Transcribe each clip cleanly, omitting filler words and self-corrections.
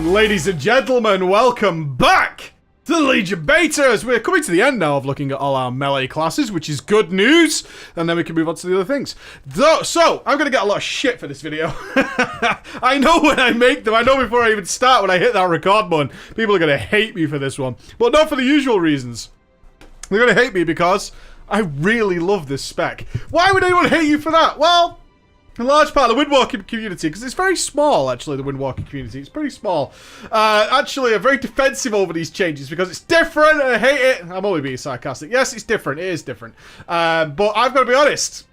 Ladies and gentlemen, welcome back to the Legion Beta, as we're coming to the end now of looking at all our melee classes, which is good news, and then we can move on to the other things. So, I'm going to get a lot of shit for this video. I know when I make them, I know before I even start, when I hit that record button, people are going to hate me for this one, but not for the usual reasons. They're going to hate me because I really love this spec. Why would anyone hate you for that? Well, a large part of the Windwalker community, because it's very small, actually, the Windwalker community. It's pretty small. Actually, I'm very defensive over these changes because it's different and I hate it. I'm only being sarcastic. Yes, it's different. It is different. But I've got to be honest.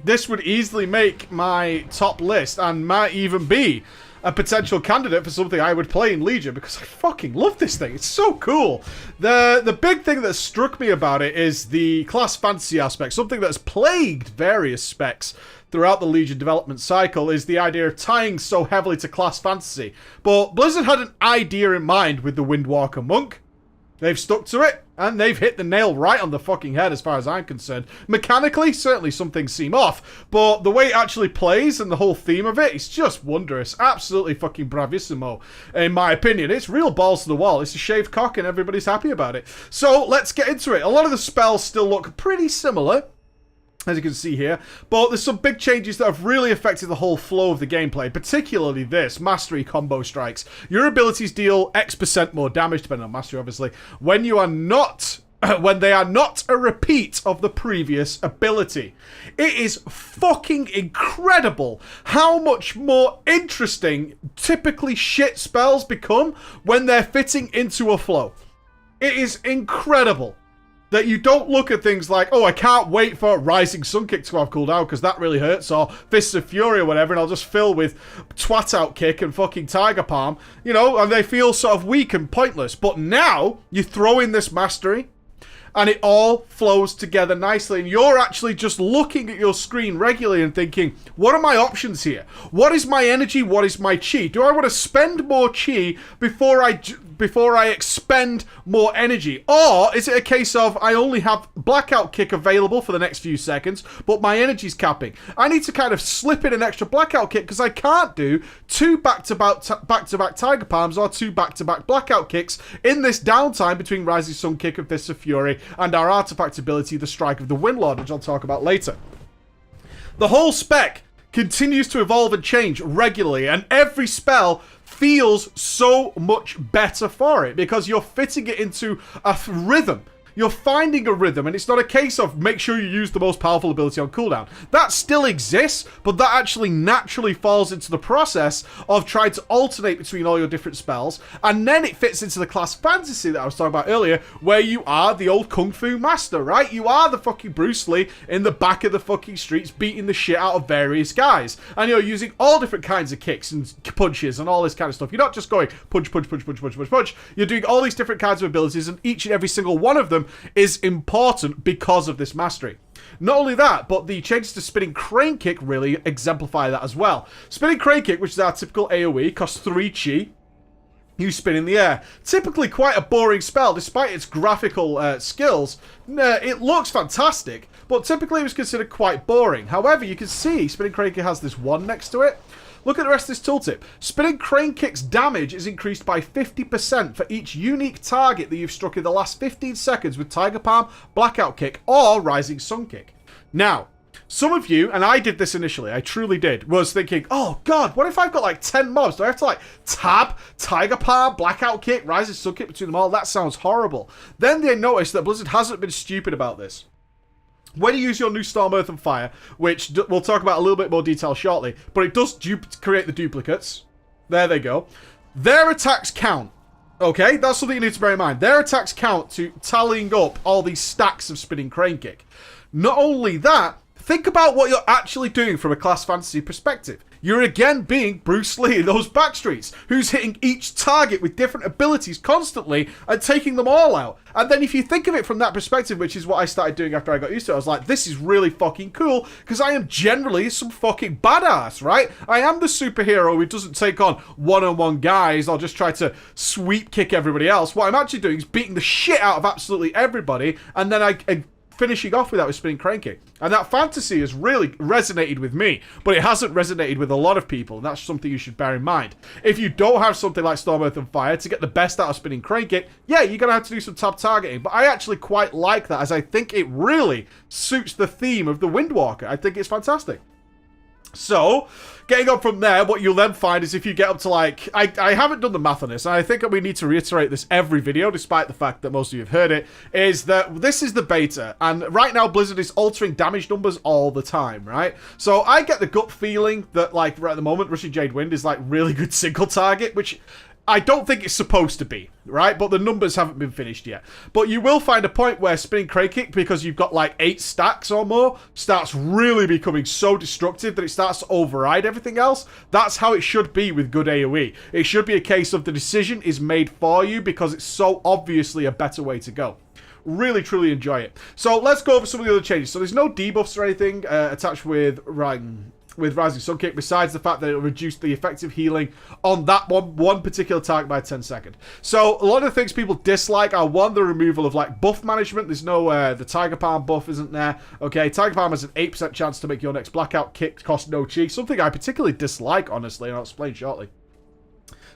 This would easily make my top list and might even be a potential candidate for something I would play in Legion because I fucking love this thing. It's so cool. The big thing that struck me about it is the class fantasy aspect. Something that's plagued various specs throughout the Legion development cycle is the idea of tying so heavily to class fantasy. But Blizzard had an idea in mind with the Windwalker Monk. They've stuck to it, and they've hit the nail right on the fucking head as far as I'm concerned. Mechanically, certainly some things seem off, but the way it actually plays and the whole theme of it is just wondrous. Absolutely fucking bravissimo, in my opinion. It's real balls to the wall. It's a shaved cock and everybody's happy about it. So, let's get into it. A lot of the spells still look pretty similar, as you can see here, but there's some big changes that have really affected the whole flow of the gameplay, particularly this, Mastery Combo Strikes. Your abilities deal X% more damage, depending on Mastery, obviously, when you are not... when they are not a repeat of the previous ability. It is fucking incredible how much more interesting typically shit spells become when they're fitting into a flow. It is incredible that you don't look at things like, oh, I can't wait for Rising Sun Kick to have cooldown because that really hurts, or Fists of Fury or whatever, and I'll just fill with Twat Out Kick and fucking Tiger Palm, you know, and they feel sort of weak and pointless. But now, you throw in this Mastery, and it all flows together nicely, and you're actually just looking at your screen regularly and thinking, what are my options here? What is my energy? What is my chi? Do I want to spend more chi before I expend more energy? Or is it a case of I only have Blackout Kick available for the next few seconds, but my energy's capping? I need to kind of slip in an extra Blackout Kick because I can't do two back-to-back Tiger Palms or two back-to-back Blackout Kicks in this downtime between Rising Sun Kick and Fists of Fury and our artifact ability, the Strike of the Windlord, which I'll talk about later. The whole spec continues to evolve and change regularly, and every spell feels so much better for it because you're fitting it into a rhythm. You're finding a rhythm, and it's not a case of make sure you use the most powerful ability on cooldown. That still exists, but that actually naturally falls into the process of trying to alternate between all your different spells, and then it fits into the class fantasy that I was talking about earlier, where you are the old Kung Fu master, right? You are the fucking Bruce Lee in the back of the fucking streets beating the shit out of various guys, and you're using all different kinds of kicks and punches and all this kind of stuff. You're not just going punch, punch, punch, punch, punch, punch, punch. You're doing all these different kinds of abilities, and each and every single one of them is important because of this mastery. Not only that, but the changes to Spinning Crane Kick really exemplify that as well. Spinning Crane Kick, which is our typical AoE, costs 3 chi. You spin in the air. Typically quite a boring spell, despite its graphical skills. It looks fantastic, but typically it was considered quite boring. However, you can see Spinning Crane Kick has this 1 next to it. Look at the rest of this tooltip. Spinning Crane Kick's damage is increased by 50% for each unique target that you've struck in the last 15 seconds with Tiger Palm, Blackout Kick, or Rising Sun Kick. Now, some of you, and I did this initially, I truly did, was thinking, oh god, what if I've got like 10 mobs? Do I have to like tab, Tiger Palm, Blackout Kick, Rising Sun Kick between them all? That sounds horrible. Then they noticed that Blizzard hasn't been stupid about this. When you use your new Storm, Earth, and Fire, which we'll talk about a little bit more detail shortly, but it does create the duplicates. There they go. Their attacks count. Okay, that's something you need to bear in mind. Their attacks count to tallying up all these stacks of Spinning Crane Kick. Not only that, think about what you're actually doing from a class fantasy perspective. You're again being Bruce Lee in those backstreets, who's hitting each target with different abilities constantly and taking them all out. And then if you think of it from that perspective, which is what I started doing after I got used to it, I was like, this is really fucking cool, because I am generally some fucking badass, right? I am the superhero who doesn't take on one-on-one guys or just try to sweep kick everybody else. What I'm actually doing is beating the shit out of absolutely everybody, and then I finishing off with that with spinning crane kick. And that fantasy has really resonated with me, but it hasn't resonated with a lot of people, and that's something you should bear in mind. If you don't have something like Storm, Earth, and Fire to get the best out of spinning crane kick, yeah, you're going to have to do some tab targeting, but I actually quite like that, as I think it really suits the theme of the Windwalker. I think it's fantastic. So, getting on from there, what you'll then find is if you get up to like... I haven't done the math on this, and I think we need to reiterate this every video, despite the fact that most of you have heard it, is that this is the beta, and right now Blizzard is altering damage numbers all the time, right? So I get the gut feeling that, like, right at the moment, Rushing Jade Wind is, like, really good single target, which... I don't think it's supposed to be, right? But the numbers haven't been finished yet. But you will find a point where spinning crane kick, because you've got like 8 stacks or more, starts really becoming so destructive that it starts to override everything else. That's how it should be with good AoE. It should be a case of the decision is made for you because it's so obviously a better way to go. Really, truly enjoy it. So let's go over some of the other changes. So there's no debuffs or anything attached with Rising Sun Kick, besides the fact that it'll reduce the effective healing on that one particular target by 10 seconds. So a lot of the things people dislike are, one, the removal of like buff management. There's no the Tiger Palm buff isn't there. Okay, Tiger Palm has an 8% chance to make your next blackout kick cost no chi, something I particularly dislike, honestly, and I'll explain shortly.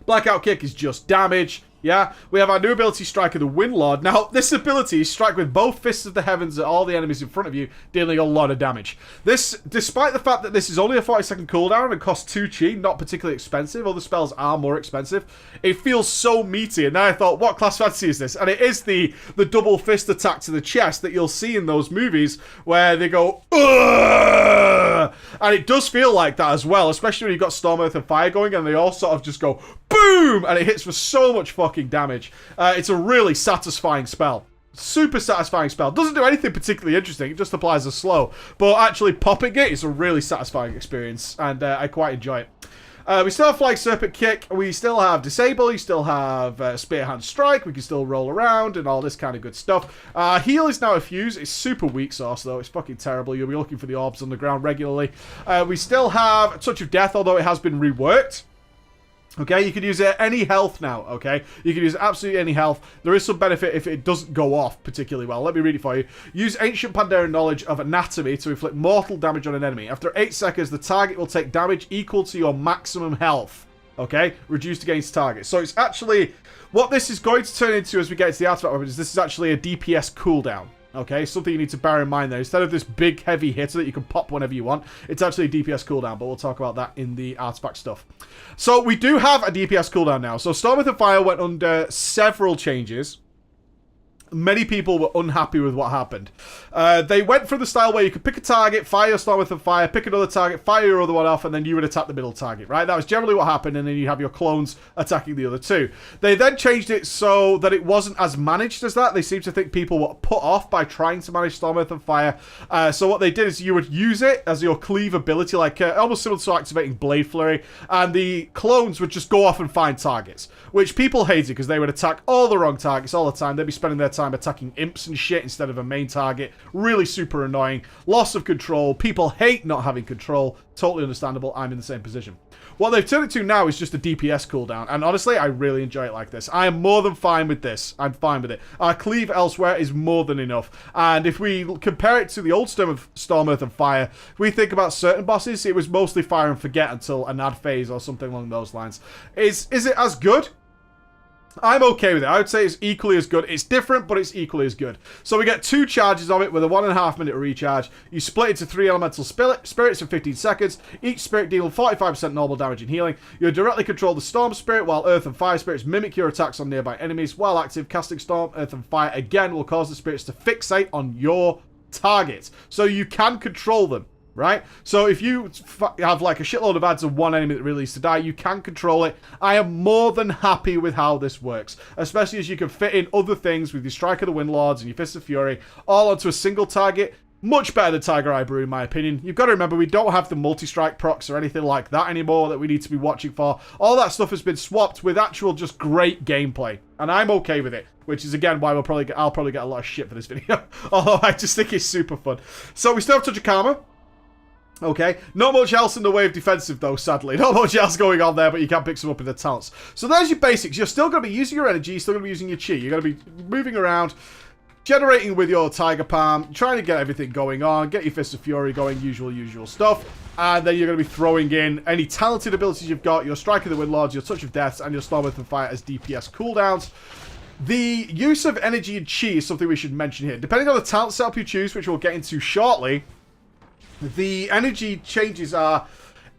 Blackout kick is just damage. Yeah, we have our new ability, Striker the Windlord. Now, this ability is strike with both fists of the heavens at all the enemies in front of you, dealing a lot of damage. This, despite the fact that this is only a 40-second cooldown and costs 2 chi, not particularly expensive, other spells are more expensive, it feels so meaty. And then I thought, what class fantasy is this? And it is the double fist attack to the chest that you'll see in those movies where they go, ugh! And it does feel like that as well, especially when you've got Storm, Earth, and Fire going, and they all sort of just go, boom! And it hits for so much fucking damage. It's a really satisfying spell. Super satisfying spell. Doesn't do anything particularly interesting. It just applies a slow. But actually popping it is a really satisfying experience. And I quite enjoy it. We still have Flying Serpent Kick. We still have Disable. You still have Spear Hand Strike. We can still roll around and all this kind of good stuff. Heal is now a fuse. It's super weak sauce, though. It's fucking terrible. You'll be looking for the orbs on the ground regularly. We still have Touch of Death, although it has been reworked. Okay, you can use it at any health now, okay? You can use absolutely any health. There is some benefit if it doesn't go off particularly well. Let me read it for you. Use Ancient Pandaren knowledge of anatomy to inflict mortal damage on an enemy. After 8 seconds, the target will take damage equal to your maximum health. Okay? Reduced against target. So it's actually... What this is going to turn into as we get to the artifact weapons, this is actually a DPS cooldown. Okay, something you need to bear in mind there. Instead of this big heavy hitter that you can pop whenever you want, it's actually a DPS cooldown, but we'll talk about that in the artifact stuff. So we do have a DPS cooldown now. So Storm, Earth, and Fire went under several changes. Many people were unhappy with what happened. They went for the style where you could pick a target, fire your Storm, Earth, and Fire, pick another target, fire your other one off, and then you would attack the middle target, right? That was generally what happened, and then you have your clones attacking the other two. They then changed it so that it wasn't as managed as that. They seemed to think people were put off by trying to manage Storm, Earth, and Fire. So what they did is you would use it as your cleave ability, like almost similar to activating Blade Flurry, and the clones would just go off and find targets, which people hated because they would attack all the wrong targets all the time. They'd be spending their time attacking imps and shit instead of a main target. Really super annoying. Loss of control. People hate not having control. Totally understandable. I'm in the same position. What they've turned it to now is just a DPS cooldown. And honestly, I really enjoy it like this. I am more than fine with this. I'm fine with it. Our cleave elsewhere is more than enough. And if we compare it to the old Storm, Earth, and Fire, if we think about certain bosses, it was mostly fire and forget until an ad phase or something along those lines. Is it as good? I'm okay with it. I would say it's equally as good. It's different, but it's equally as good. So we get 2 charges of it with a 1.5 minute recharge. You split into 3 elemental spirits in 15 seconds. Each spirit dealing 45% normal damage and healing. You directly control the Storm Spirit, while Earth and Fire spirits mimic your attacks on nearby enemies. While active, casting Storm, Earth, and Fire again will cause the spirits to fixate on your target. So you can control them. Right? So if you have like a shitload of ads of one enemy that really needs to die, you can control it. I am more than happy with how this works, especially as you can fit in other things with your Strike of the Windlords and your Fist of Fury all onto a single target. Much better than Tiger Eye Brew, in my opinion. You've got to remember, we don't have the multi-strike procs or anything like that anymore that we need to be watching for. All that stuff has been swapped with actual just great gameplay. And I'm okay with it. Which is, again, why I'll probably get a lot of shit for this video. Although I just think it's super fun. So we still have Touch of Karma. Okay, not much else in the way of defensive though, sadly. Not much else going on there, but you can pick some up in the talents. So there's your basics. You're still going to be using your energy, you're still going to be using your chi. You're going to be moving around. generating with your Tiger Palm, trying to get everything going on, get your Fist of Fury going, usual stuff. And then you're going to be throwing in any talented abilities you've got, your Strike of the Windlords, your Touch of Death, and your Storm with the Fire as DPS cooldowns. The use of energy and chi is something we should mention here. Depending on the talent setup you choose, which we'll get into shortly, the energy changes are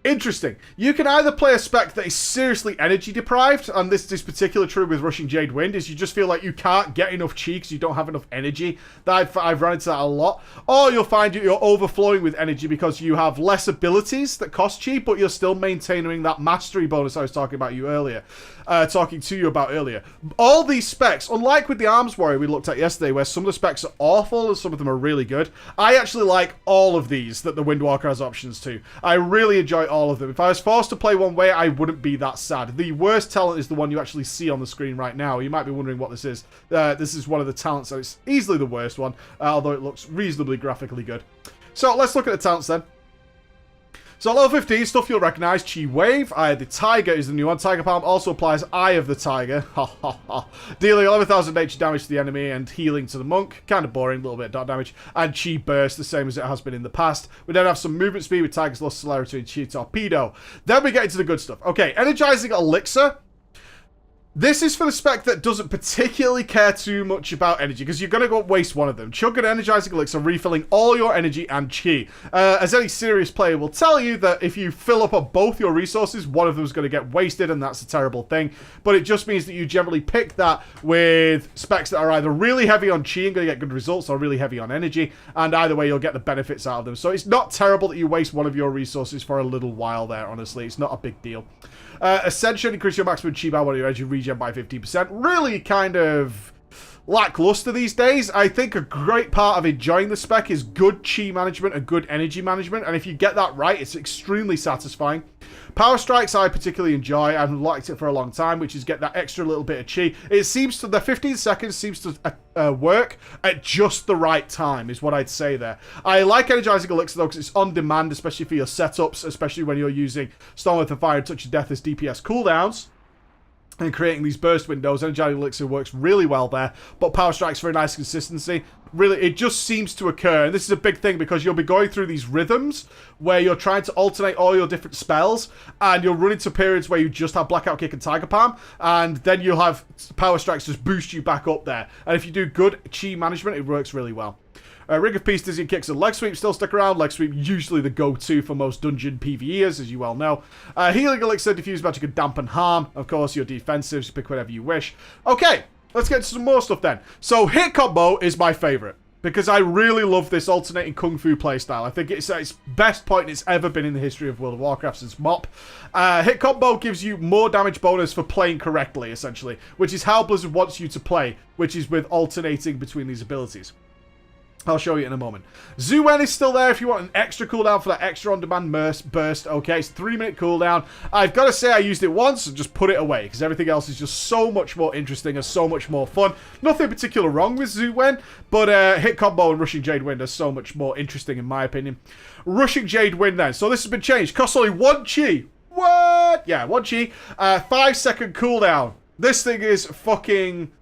interesting. You can either play a spec that is seriously energy deprived, and this is particularly true with Rushing Jade Wind, is you just feel like you can't get enough chi because you don't have enough energy. I've run into that a lot. Or you'll find you're overflowing with energy because you have less abilities that cost chi, but you're still maintaining that mastery bonus I was talking to you about earlier. All these specs, unlike with the Arms Warrior we looked at yesterday, where some of the specs are awful and some of them are really good, I actually like all of these that the Windwalker has options to. I really enjoy all of them. If I was forced to play one way, I wouldn't be that sad. The worst talent is the one you actually see on the screen right now. You might be wondering what this is. This is one of the talents, so it's easily the worst one, although it looks reasonably graphically good. So let's look at the talents then. So level 15, stuff you'll recognize, Chi Wave. Eye of the Tiger is the new one. Tiger Palm also applies Eye of the Tiger. Dealing 11,000 nature damage to the enemy and healing to the monk. Kind of boring, a little bit of dot damage. And Chi Burst, the same as it has been in the past. We then have some movement speed with Tiger's Lost Celerity and Chi Torpedo. Then we get into the good stuff. Okay, Energizing Elixir. This is for the spec that doesn't particularly care too much about energy, because you're going to go waste one of them. Chug an Energizing Elixir, refilling all your energy and chi. As any serious player will tell you, that if you fill up on both your resources, one of them is going to get wasted, and that's a terrible thing. But it just means that you generally pick that with specs that are either really heavy on chi and going to get good results, or really heavy on energy, and either way you'll get the benefits out of them. So it's not terrible that you waste one of your resources for a little while there, honestly. It's not a big deal. Ascension, increase your maximum chi by one of your energy regen by 15%. Really kind of lackluster these days. I think a great part of enjoying the spec is good chi management and good energy management, and if you get that right, it's extremely satisfying. Power Strikes I particularly enjoy. I've liked it for a long time, which is get that extra little bit of chi. It seems to, the 15 seconds seems to work at just the right time, is what I'd say there. I like Energizing Elixir though, because it's on demand, especially for your setups, especially when you're using Storm with the Fire and Touch of Death as DPS cooldowns. And creating these burst windows. Energizing Elixir works really well there, but Power Strike's for a nice consistency. Really, it just seems to occur, and this is a big thing because you'll be going through these rhythms where you're trying to alternate all your different spells, and you'll run into periods where you just have Blackout Kick and Tiger Palm, and then you'll have Power Strikes just boost you back up there. And if you do good chi management, it works really well. Ring of Peace, Dizzy Kicks, and Leg Sweep still stick around. Leg Sweep usually the go-to for most dungeon PvEers, as you well know. Healing Elixir, Diffuse Magic, and Dampen Harm. Of course, your defensives, pick whatever you wish. Okay, let's get to some more stuff then. So, Hit Combo is my favourite, because I really love this alternating Kung Fu playstyle. I think it's its best point it's ever been in the history of World of Warcraft since MOP. Hit Combo gives you more damage bonus for playing correctly, essentially, which is how Blizzard wants you to play, which is with alternating between these abilities. I'll show you in a moment. Zuen is still there if you want an extra cooldown for that extra on-demand burst. Okay, it's 3-minute cooldown. I've got to say I used it once and just put it away because everything else is just so much more interesting and so much more fun. Nothing particular wrong with Zuen, but Hit Combo and Rushing Jade Wind are so much more interesting in my opinion. Rushing Jade Wind then. So this has been changed. Costs only 1 chi. What? Yeah, 1 chi. 5-second cooldown. This thing is fucking...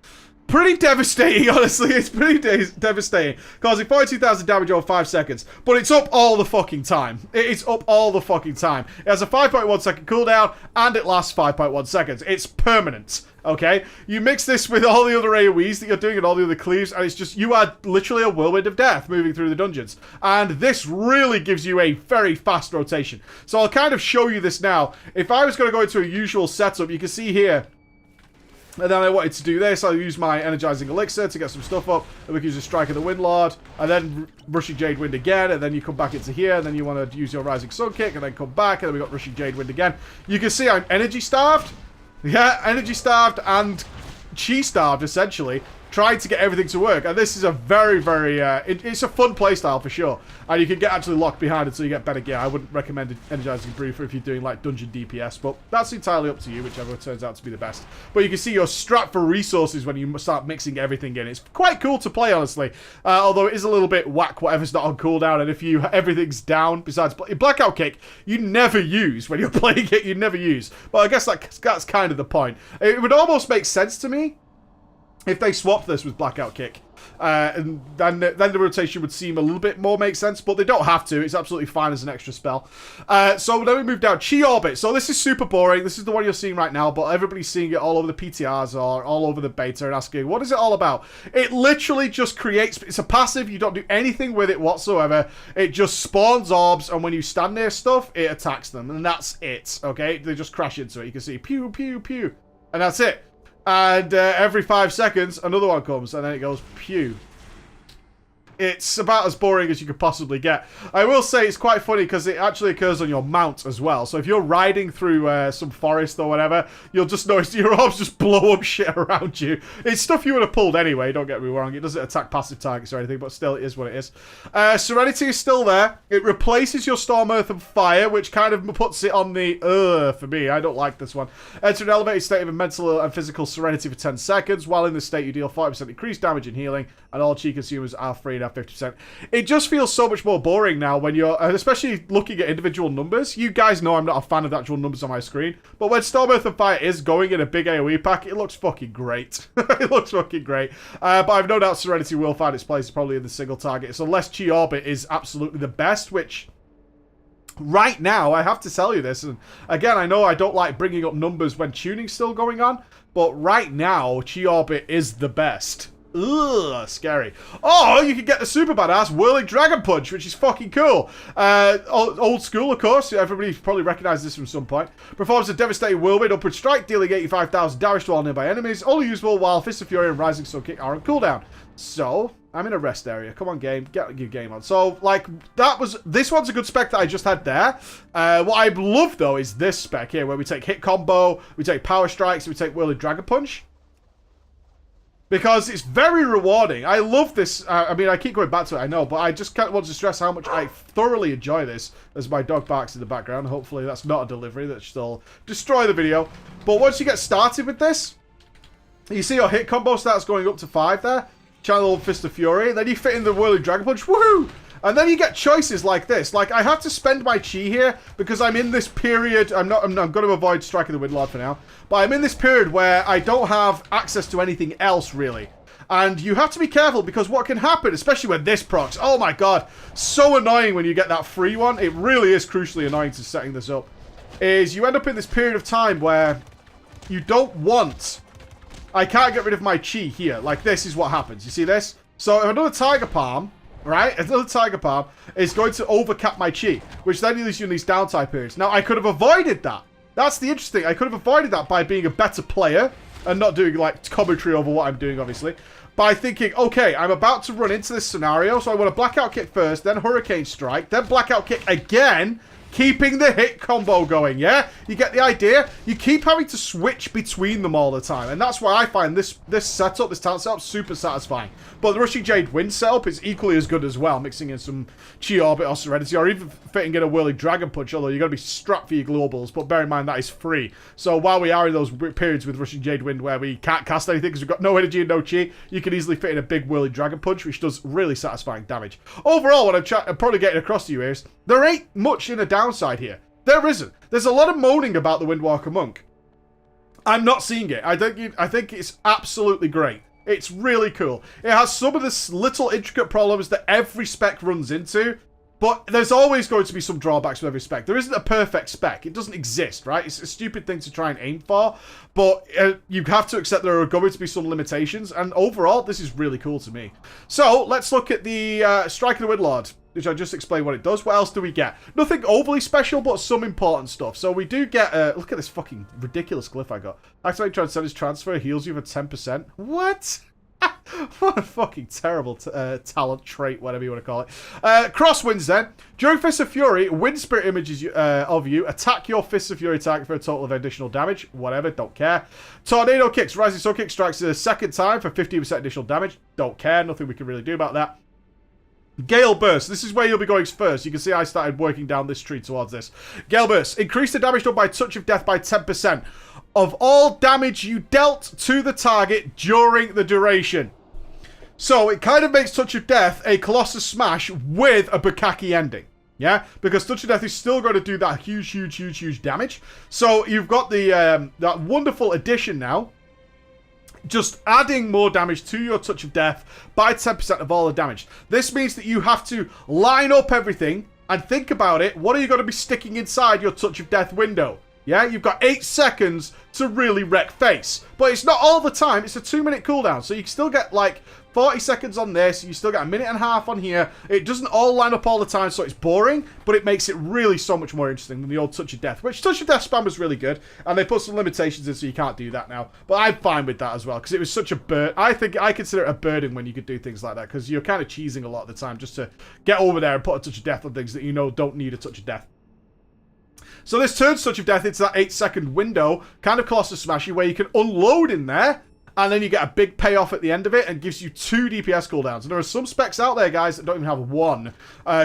pretty devastating, honestly. It's pretty devastating. Causing 42,000 damage over 5 seconds. But it's up all the fucking time. It's up all the fucking time. It has a 5.1 second cooldown, and it lasts 5.1 seconds. It's permanent, okay? You mix this with all the other AoEs that you're doing and all the other cleaves, and it's just, you are literally a whirlwind of death moving through the dungeons. And this really gives you a very fast rotation. So I'll kind of show you this now. If I was going to go into a usual setup, you can see here, and then I wanted to do this. I'll use my Energizing Elixir to get some stuff up. And we can use a Strike of the Windlord. And then Rushing Jade Wind again. And then you come back into here. And then you want to use your Rising Sun Kick. And then come back. And then we got Rushing Jade Wind again. You can see I'm energy starved. Yeah, energy starved and chi starved, essentially. Trying to get everything to work. And this is a very, very... it's a fun playstyle for sure. And you can get actually locked behind until you get better gear. I wouldn't recommend Energizing Briefer if you're doing like dungeon DPS. But that's entirely up to you, whichever turns out to be the best. But you can see you're strapped for resources when you start mixing everything in. It's quite cool to play, honestly. Although it is a little bit whack, whatever's not on cooldown. And if everything's down, besides... Blackout Kick, you never use when you're playing it. You never use. But I guess that's kind of the point. It would almost make sense to me if they swapped this with Blackout Kick. And then the rotation would seem a little bit more make sense, but they don't have to. It's absolutely fine as an extra spell. So then we move down. Chi Orbit. So this is super boring. This is the one you're seeing right now, but everybody's seeing it all over the PTRs or all over the beta and asking, what is it all about? It literally just creates... It's a passive. You don't do anything with it whatsoever. It just spawns orbs, and when you stand near stuff, it attacks them. And that's it, okay? They just crash into it. You can see pew, pew, pew. And that's it. And every 5 seconds, another one comes, and then it goes pew. It's about as boring as you could possibly get. I will say it's quite funny because it actually occurs on your mount as well. So if you're riding through some forest or whatever, you'll just notice your orbs just blow up shit around you. It's stuff you would have pulled anyway, don't get me wrong. It doesn't attack passive targets or anything, but still it is what it is. Serenity is still there. It replaces your Storm, Earth and Fire, which kind of puts it on the for me. I don't like this one. Enter an elevated state of mental and physical serenity for 10 seconds. While in this state, you deal 40% increased damage and healing, and all chi consumers are free to have 50%. It just feels so much more boring now when you're, especially looking at individual numbers. You guys know I'm not a fan of the actual numbers on my screen, but when Storm, Earth and Fire is going in a big AoE pack, it looks fucking great. It looks fucking great. But I've no doubt Serenity will find its place probably in the single target. So less Chi Orbit is absolutely the best, which... Right now, I have to tell you this, and again, I know I don't like bringing up numbers when tuning's still going on, but right now, Chi Orbit is the best. Ugh, scary. Oh, you can get the super badass Whirling Dragon Punch, which is fucking cool. Old school, of course. Everybody probably recognized this from some point. Performs a devastating whirlwind upward strike, dealing 85,000 damage to all nearby enemies. Only usable while Fist of Fury and Rising Sun Kick are on cooldown. So, I'm in a rest area. Come on, game. Get your game on. So, like, this one's a good spec that I just had there. What I love, though, is this spec here, where we take hit combo, we take power strikes, we take Whirling Dragon Punch. Because it's very rewarding. I love this. I mean, I keep going back to it, I know, but I just can't want to stress how much I thoroughly enjoy this as my dog barks in the background. Hopefully that's not a delivery that should destroy the video. But once you get started with this, you see your hit combo starts going up to 5 there. Channel Fist of Fury. Then you fit in the Whirling Dragon Punch. Woohoo! And then you get choices like this. Like, I have to spend my chi here because I'm in this period. I'm going to avoid striking the Windlord for now. But I'm in this period where I don't have access to anything else, really. And you have to be careful because what can happen, especially when this procs, oh my god, so annoying when you get that free one. It really is crucially annoying to setting this up. Is you end up in this period of time where you don't want... I can't get rid of my chi here. Like, this is what happens. You see this? So, if another Tiger Palm... Right? Another Tiger Palm is going to overcap my chi, which then leaves you in these downtime periods. Now, I could have avoided that. That's the interesting. I could have avoided that by being a better player and not doing, like, commentary over what I'm doing, obviously. By thinking, okay, I'm about to run into this scenario, so I want to Blackout Kick first, then Hurricane Strike, then Blackout Kick again, keeping the hit combo going, yeah? You get the idea? You keep having to switch between them all the time, and that's why I find this setup, this talent setup, super satisfying. But the Rushing Jade Wind setup is equally as good as well, mixing in some Chi Orbit or Serenity, or even fitting in a Whirling Dragon Punch, although you're going to be strapped for your globals, but bear in mind that is free. So while we are in those periods with Rushing Jade Wind where we can't cast anything because we've got no energy and no Chi, you can easily fit in a big Whirling Dragon Punch, which does really satisfying damage. Overall, what I'm probably getting across to you is, there ain't much in a downside here. There isn't. There's a lot of moaning about the Windwalker Monk. I'm not seeing it. I think it's absolutely great. It's really cool. It has some of the little intricate problems that every spec runs into, but there's always going to be some drawbacks with every spec. There isn't a perfect spec. It doesn't exist, right? It's a stupid thing to try and aim for, but you have to accept there are going to be some limitations, and overall, this is really cool to me. So, let's look at the Strike of the Windlord, which I just explained what it does. What else do we get? Nothing overly special, but some important stuff. So we do get... look at this fucking ridiculous glyph I got. Activate Transcendence Transfer heals you for 10%. What? What a fucking terrible talent trait, whatever you want to call it. Crosswinds then. During Fist of Fury, Wind Spirit images of you. Attack your Fist of Fury target for a total of additional damage. Whatever, don't care. Tornado Kicks. Rising Sun Kick strikes a second time for 15% additional damage. Don't care. Nothing we can really do about that. Gale Burst. This is where you'll be going first. You can see I started working down this tree towards this. Gale Burst. Increase the damage done by Touch of Death by 10% of all damage you dealt to the target during the duration. So it kind of makes Touch of Death a Colossus Smash with a Bukkake ending. Yeah? Because Touch of Death is still going to do that huge damage. So you've got the that wonderful addition now just adding more damage to your Touch of Death by 10% of all the damage. This means that you have to line up everything and think about it. What are you going to be sticking inside your Touch of Death window? Yeah, you've got 8 seconds to really wreck face. But it's not all the time. It's a 2-minute cooldown. So you can still get like 40 seconds on this. You still get a minute and a half on here. It doesn't all line up all the time, so it's boring. But it makes it really so much more interesting than the old Touch of Death. Which Touch of Death spam was really good. And they put some limitations in, so you can't do that now. But I'm fine with that as well. Because it was such a burden. I consider it a burden when you could do things like that. Because you're kind of cheesing a lot of the time just to get over there and put a Touch of Death on things that you know don't need a Touch of Death. So this turns Touch of Death into that 8-second window, kind of Colossus Smashy, where you can unload in there, and then you get a big payoff at the end of it, and gives you 2 DPS cooldowns. And there are some specs out there, guys, that don't even have 1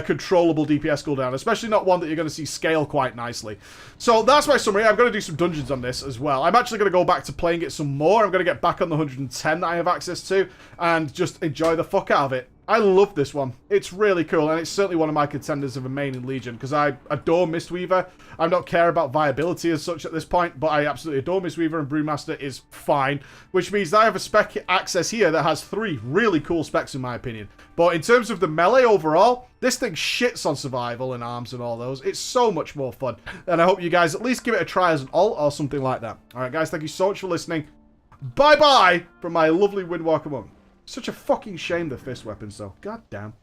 controllable DPS cooldown, especially not one that you're going to see scale quite nicely. So that's my summary. I'm going to do some dungeons on this as well. I'm actually going to go back to playing it some more. I'm going to get back on the 110 that I have access to, and just enjoy the fuck out of it. I love this one. It's really cool, and it's certainly one of my contenders of a main in Legion, because I adore Mistweaver. I don't care about viability as such at this point, but I absolutely adore Mistweaver, and Brewmaster is fine, which means that I have a spec access here that has 3 really cool specs in my opinion. But in terms of the melee overall, this thing shits on survival and arms and all those. It's so much more fun, and I hope you guys at least give it a try as an alt or something like that. Alright guys, thank you so much for listening. Bye-bye from my lovely Windwalker monk. Such a fucking shame, the fist weapons, though. God damn.